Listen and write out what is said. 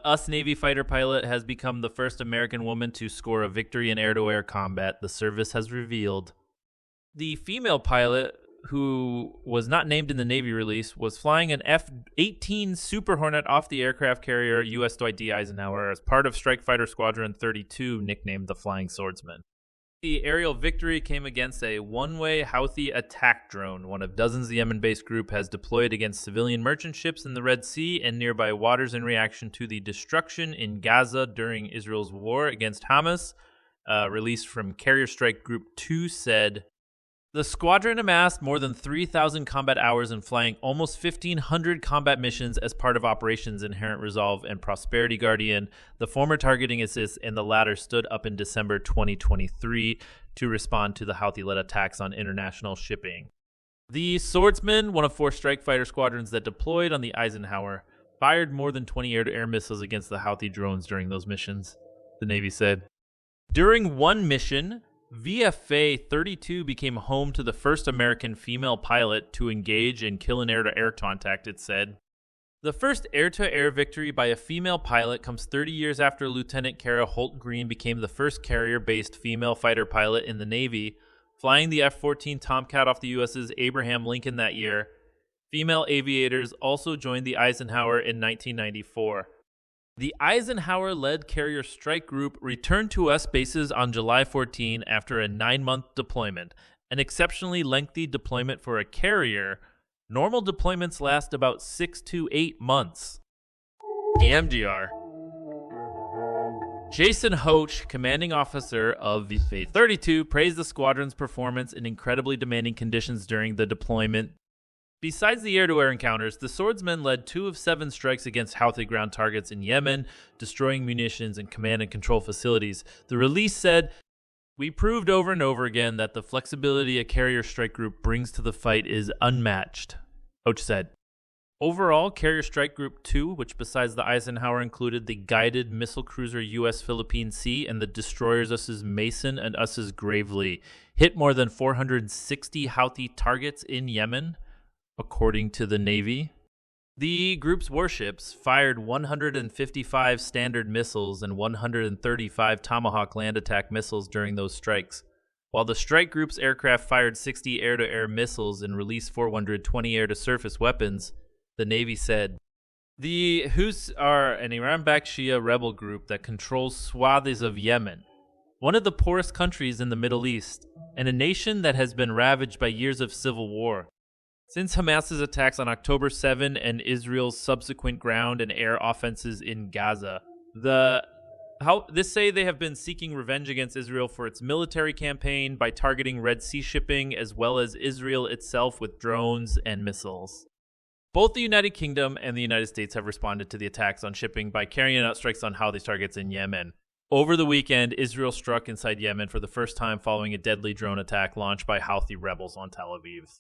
US Navy fighter pilot has become the first American woman to score a victory in air-to-air combat, the service has revealed. The female pilot, who was not named in the Navy release, was flying an F-18 Super Hornet off the aircraft carrier USS Dwight D Eisenhower as part of Strike Fighter Squadron 32, nicknamed the Flying Swordsmen. The aerial victory came against a one-way Houthi attack drone, one of dozens the Yemen-based group has deployed against civilian merchant ships in the Red Sea and nearby waters in reaction to the destruction in Gaza during Israel's war against Hamas. Released from Carrier Strike Group 2 said, the squadron amassed more than 3,000 combat hours in flying almost 1,500 combat missions as part of Operations Inherent Resolve and Prosperity Guardian. The former targeting assist and the latter stood up in December 2023 to respond to the Houthi-led attacks on international shipping. The Swordsmen, one of 4 strike fighter squadrons that deployed on the Eisenhower, fired more than 20 air-to-air missiles against the Houthi drones during those missions, the Navy said. During one mission, VFA 32 became home to the first American female pilot to engage and kill an air-to-air contact, it said. The first air-to-air victory by a female pilot comes 30 years after Lieutenant Kara Holt Green became the first carrier-based female fighter pilot in the Navy, flying the F-14 Tomcat off the USS Abraham Lincoln that year. Female aviators also joined the Eisenhower in 1994. The Eisenhower-led Carrier Strike Group returned to U.S. bases on July 14 after a 9-month deployment, an exceptionally lengthy deployment for a carrier. Normal deployments last about 6 to 8 months. EMDR. Jason Hoch, commanding officer of VFA 32, praised the squadron's performance in incredibly demanding conditions during the deployment. Besides the air-to-air encounters, the Swordsmen led 2 of 7 strikes against Houthi ground targets in Yemen, destroying munitions and command and control facilities. The release said, we proved over and over again that the flexibility a carrier strike group brings to the fight is unmatched, Hoch said. Overall, Carrier Strike Group 2, which besides the Eisenhower included the guided missile cruiser U.S. Philippine Sea and the destroyers USS Mason and USS Gravely, hit more than 460 Houthi targets in Yemen, according to the Navy. The group's warships fired 155 Standard missiles and 135 Tomahawk land attack missiles during those strikes, while the strike group's aircraft fired 60 air-to-air missiles and released 420 air-to-surface weapons, the Navy said. The Houthis are an Iran-backed Shia rebel group that controls swaths of Yemen, one of the poorest countries in the Middle East, and a nation that has been ravaged by years of civil war. Since Hamas's attacks on October 7 and Israel's subsequent ground and air offenses in Gaza, this say they have been seeking revenge against Israel for its military campaign by targeting Red Sea shipping as well as Israel itself with drones and missiles. Both the United Kingdom and the United States have responded to the attacks on shipping by carrying out strikes on Houthi targets in Yemen. Over the weekend, Israel struck inside Yemen for the first time following a deadly drone attack launched by Houthi rebels on Tel Aviv.